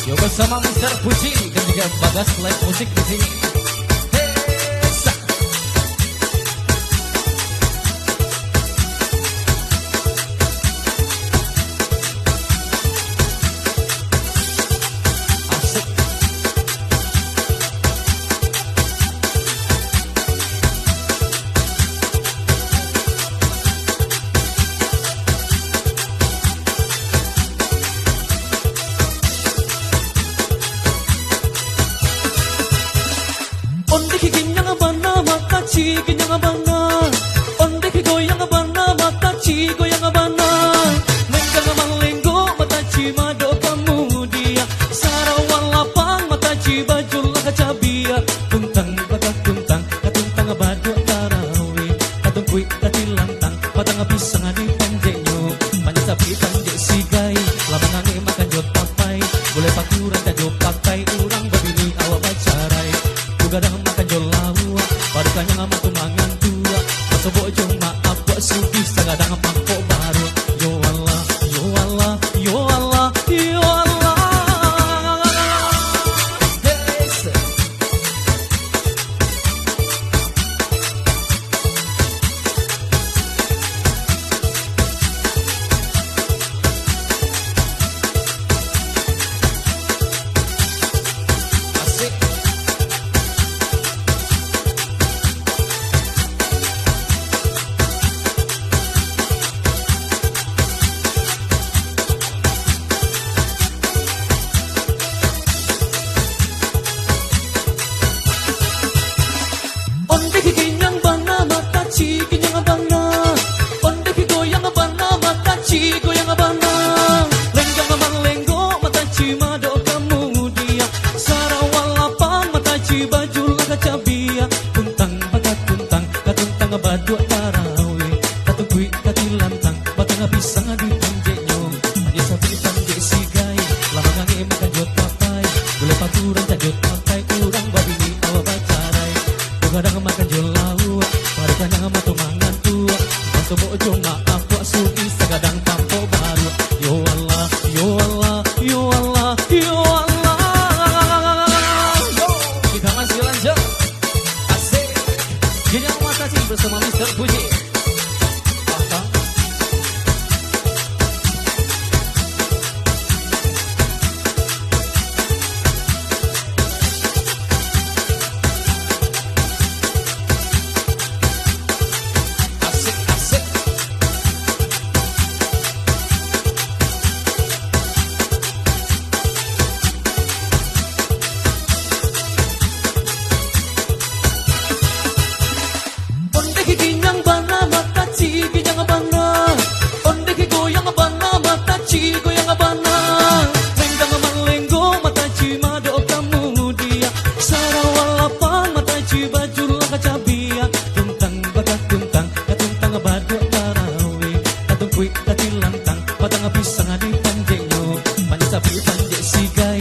Yo bersama Mr. Puji dan juga Bagas live musik di sini. Hesa. Asik. Onde ki ginyang bana mata chi ginyang bana, onde ki goyang bana mata chi goyang bana, menggang malenggo mata chi mado kamudia, sarawan lapang mata chi bajul kacabia, tuntang baga tuntang katuntang badu tarawi, katung kui katilantang patang pisang di panjenyo, panjat sapi panjat sigai, labangange makan jot papai, boleh pakuran tak jot pakai urang babini awak bacarai. Gadang makan jolawa, parkanya ngama tumangan tua, masobok jong maaf buat sugi, sagadang mangkok baru. Yo Allah, yo Allah, yo Allah, yo Allah. Hesa. Asik. Onde ki ginyang bana mata chi ginyang bana, onde ki goyang bana mata chi goyang bana, lenggang malenggo mata chi mado kamudia, sarawal lapang mata chi bajul kacabia, tuntang baga tuntang katuntang badu tarawi, katungkui katilantang batang pisang di panjenyo, hanya sapi panje sigai, lamangange makan jot papai, boleh paturan tak jot pakai urang babini awak bacarai. Kadang makan jolawa, parikanya ngama tumangan tua, masuk bojo maaf buat sugi, sagadang tampo baru. Yo Allah, yo Allah, yo Allah, yo Allah. Yo, kita masih lanjut. Asik. Ginyang mata sih bersama Mr. Puji. Patang. Asik, asik. Onde ki ginyang bana mata chi ginyang bana, onde ki goyang bana mata chi goyang bana, lenggang malenggo mata chi mado kamudia, sarawal lapang mata chi bajul kacabia, tuntang baga tuntang katuntang badu tarawi, katungkui katilantang patang pisang di panjenyo, panjat sapi panjat sigai,